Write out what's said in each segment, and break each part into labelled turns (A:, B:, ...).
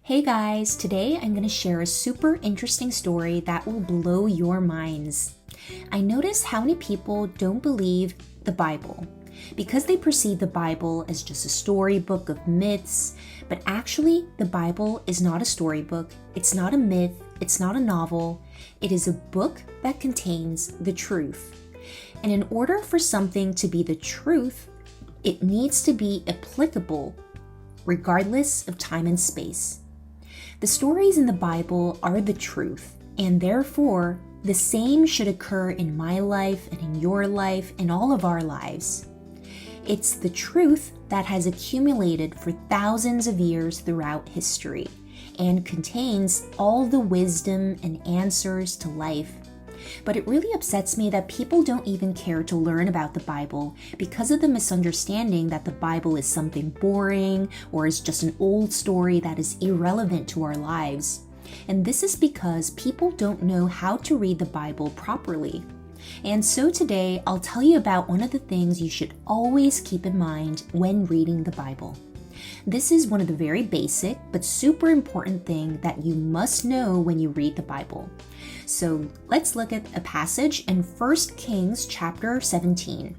A: Hey guys, today I'm going to share a super interesting story that will blow your minds. I notice how many people don't believe the Bible because they perceive the Bible as just a storybook of myths, but actually the Bible is not a storybook, it's not a myth, it's not a novel, it is a book that contains the truth. And in order for something to be the truth, it needs to be applicable regardless of time and space. The stories in the Bible are the truth, and therefore, the same should occur in my life and in your life and all of our lives. It's the truth that has accumulated for thousands of years throughout history and contains all the wisdom and answers to life. But it really upsets me that people don't even care to learn about the Bible because of the misunderstanding that the Bible is something boring or is just an old story that is irrelevant to our lives. And this is because people don't know how to read the Bible properly. And so today, I'll tell you about one of the things you should always keep in mind when reading the Bible. This is one of the very basic but super important things that you must know when you read the Bible. So let's look at a passage in 1 Kings chapter 17.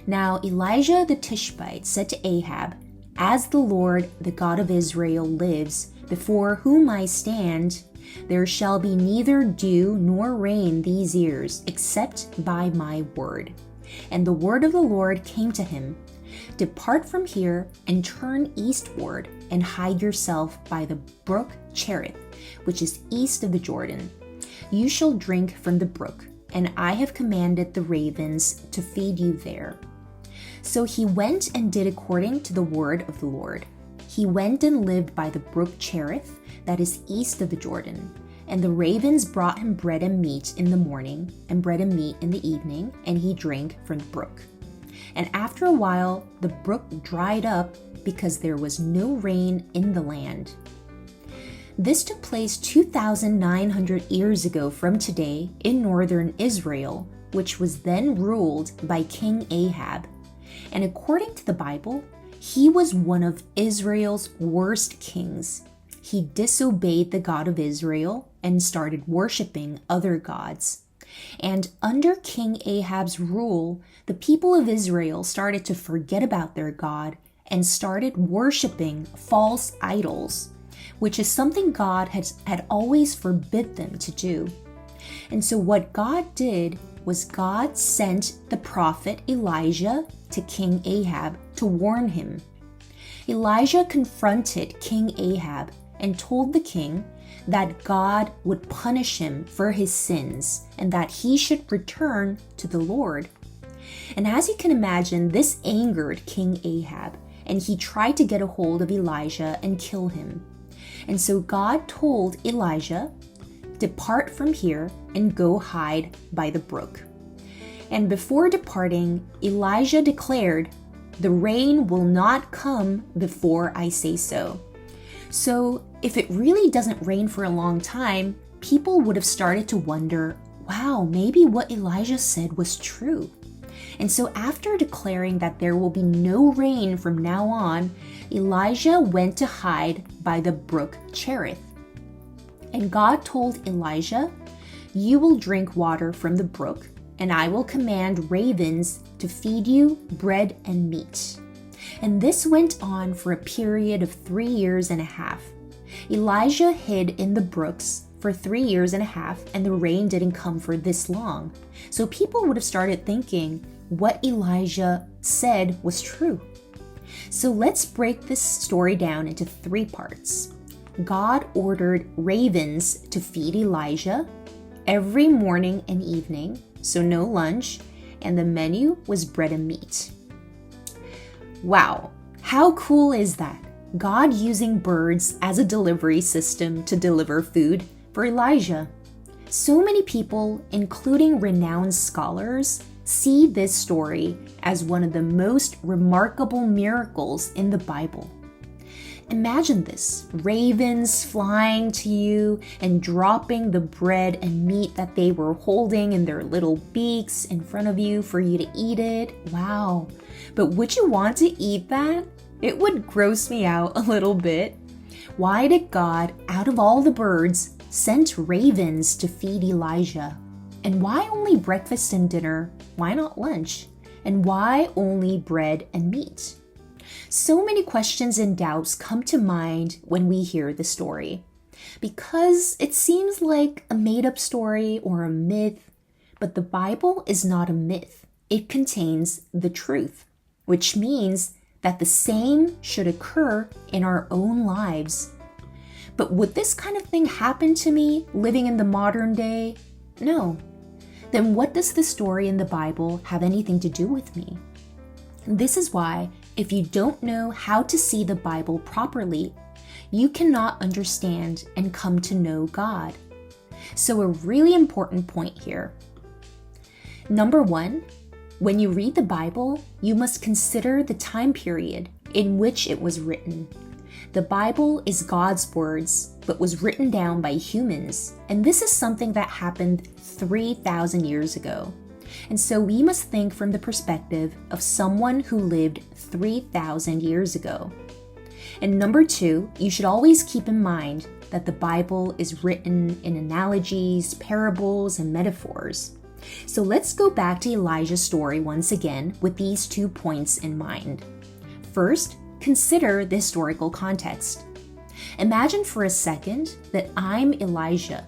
A: Now Elijah the Tishbite said to Ahab, "As the Lord, the God of Israel, lives, before whom I stand, there shall be neither dew nor rain these years, except by my word." And the word of the Lord came to him, "Depart from here and turn eastward and hide yourself by the brook Cherith, which is east of the Jordan. You shall drink from the brook, and I have commanded the ravens to feed you there." So he went and did according to the word of the Lord. He went and lived by the brook Cherith, that is east of the Jordan. And the ravens brought him bread and meat in the morning, and bread and meat in the evening, and he drank from the brook. And after a while, the brook dried up because there was no rain in the land. This took place 2,900 years ago from today in northern Israel, which was then ruled by King Ahab. And according to the Bible, he was one of Israel's worst kings. He disobeyed the God of Israel and started worshiping other gods. And under King Ahab's rule, the people of Israel started to forget about their God and started worshiping false idols, which is something God had always forbid them to do. And so what God did was God sent the prophet Elijah to King Ahab to warn him. Elijah confronted King Ahab and told the king that God would punish him for his sins and that he should return to the Lord. And as you can imagine, this angered King Ahab, and he tried to get a hold of Elijah and kill him. And so God told Elijah, "Depart from here and go hide by the brook." And before departing, Elijah declared, "The rain will not come before I say so." So if it really doesn't rain for a long time, people would have started to wonder, wow, maybe what Elijah said was true. And so after declaring that there will be no rain from now on, Elijah went to hide by the brook Cherith. And God told Elijah, "You will drink water from the brook, and I will command ravens to feed you bread and meat." And this went on for a period of 3 years and a half. Elijah hid in the brooks for 3 years and a half, and the rain didn't come for this long. So people would have started thinking what Elijah said was true. So let's break this story down into 3 parts. God ordered ravens to feed Elijah every morning and evening, so no lunch, and the menu was bread and meat. Wow, how cool is that? God using birds as a delivery system to deliver food for Elijah. So many people, including renowned scholars, see this story as one of the most remarkable miracles in the Bible. Imagine this, ravens flying to you and dropping the bread and meat that they were holding in their little beaks in front of you for you to eat it. Wow. But would you want to eat that? It would gross me out a little bit. Why did God, out of all the birds, send ravens to feed Elijah? And why only breakfast and dinner? Why not lunch? And why only bread and meat? So many questions and doubts come to mind when we hear the story, because it seems like a made-up story or a myth, but the Bible is not a myth. It contains the truth, which means that the same should occur in our own lives. But would this kind of thing happen to me living in the modern day? No. Then what does the story in the Bible have anything to do with me? This is why, if you don't know how to see the Bible properly, you cannot understand and come to know God. So a really important point here. Number one, when you read the Bible, you must consider the time period in which it was written. The Bible is God's words, but was written down by humans, and this is something that happened 3,000 years ago. And so we must think from the perspective of someone who lived 3,000 years ago. And number two, you should always keep in mind that the Bible is written in analogies, parables, and metaphors. So let's go back to Elijah's story once again with these 2 points in mind. First, consider the historical context. Imagine for a second that I'm Elijah.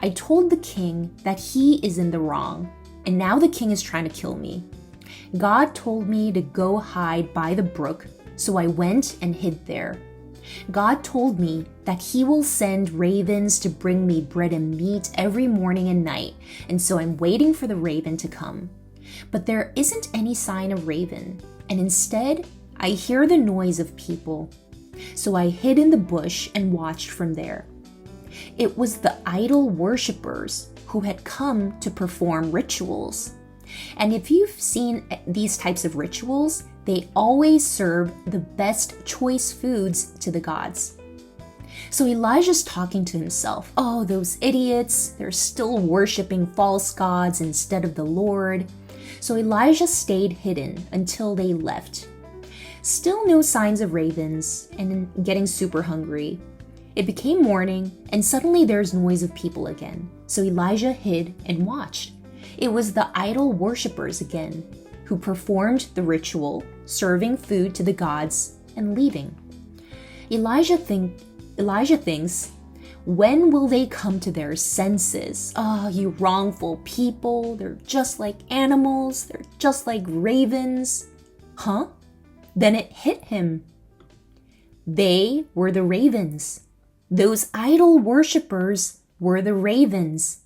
A: I told the king that he is in the wrong, and now the king is trying to kill me. God told me to go hide by the brook, so I went and hid there. God told me that he will send ravens to bring me bread and meat every morning and night, and so I'm waiting for the raven to come. But there isn't any sign of raven, and instead, I hear the noise of people. So I hid in the bush and watched from there. It was the idol worshippers who had come to perform rituals. And if you've seen these types of rituals, they always serve the best choice foods to the gods. So Elijah's talking to himself, oh, those idiots, they're still worshiping false gods instead of the Lord. So Elijah stayed hidden until they left. Still no signs of ravens, and getting super hungry. It became morning, and suddenly there's noise of people again. So Elijah hid and watched. It was the idol worshippers again, who performed the ritual, serving food to the gods and leaving. Elijah thinks, when will they come to their senses? Oh, you wrongful people, they're just like animals, they're just like ravens. Huh? Then it hit him. They were the ravens. Those idol worshippers were the ravens.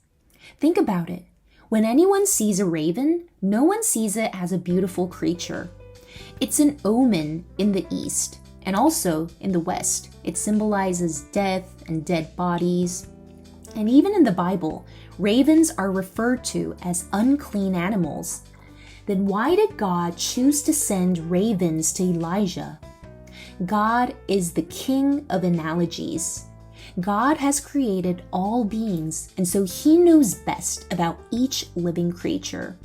A: Think about it. When anyone sees a raven, no one sees it as a beautiful creature. It's an omen in the East and also in the West. It symbolizes death and dead bodies. And even in the Bible, ravens are referred to as unclean animals. Then why did God choose to send ravens to Elijah? God is the king of analogies. God has created all beings, and so he knows best about each living creature.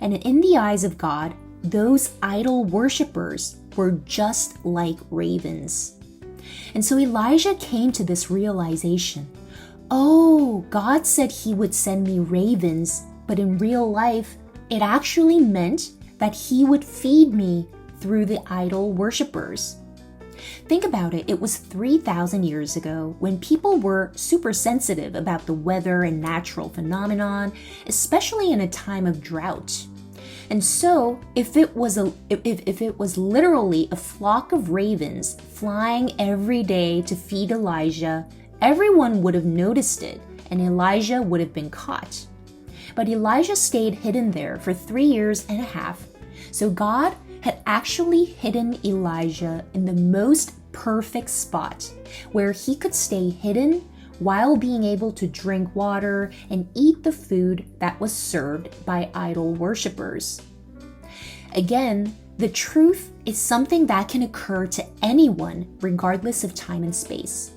A: And in the eyes of God, those idol worshippers were just like ravens. And so Elijah came to this realization. Oh, God said he would send me ravens, but in real life, it actually meant that he would feed me through the idol worshippers. Think about it, it was 3,000 years ago when people were super sensitive about the weather and natural phenomenon, especially in a time of drought. And so, if it was literally a flock of ravens flying every day to feed Elijah, everyone would have noticed it and Elijah would have been caught. But Elijah stayed hidden there for 3 years and a half. So God had actually hidden Elijah in the most perfect spot where he could stay hidden while being able to drink water and eat the food that was served by idol worshippers. Again, the truth is something that can occur to anyone regardless of time and space.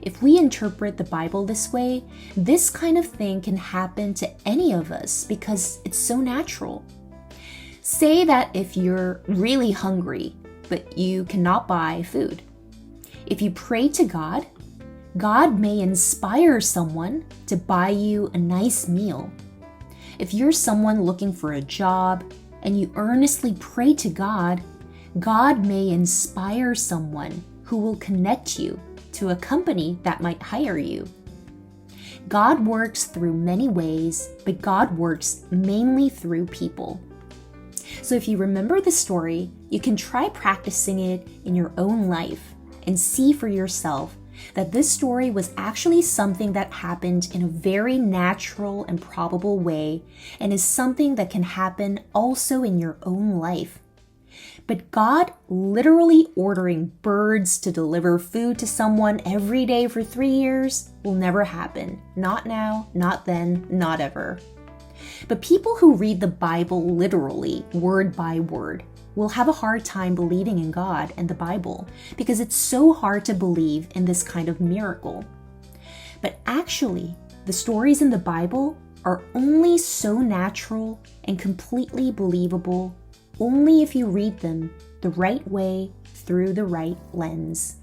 A: If we interpret the Bible this way, this kind of thing can happen to any of us because it's so natural. Say that if you're really hungry, but you cannot buy food. If you pray to God, God may inspire someone to buy you a nice meal. If you're someone looking for a job and you earnestly pray to God, God may inspire someone who will connect you to a company that might hire you. God works through many ways, but God works mainly through people. So if you remember the story, you can try practicing it in your own life and see for yourself that this story was actually something that happened in a very natural and probable way and is something that can happen also in your own life. But God literally ordering birds to deliver food to someone every day for 3 years will never happen. Not now, not then, not ever. But people who read the Bible literally, word by word, will have a hard time believing in God and the Bible because it's so hard to believe in this kind of miracle. But actually, the stories in the Bible are only so natural and completely believable only if you read them the right way through the right lens.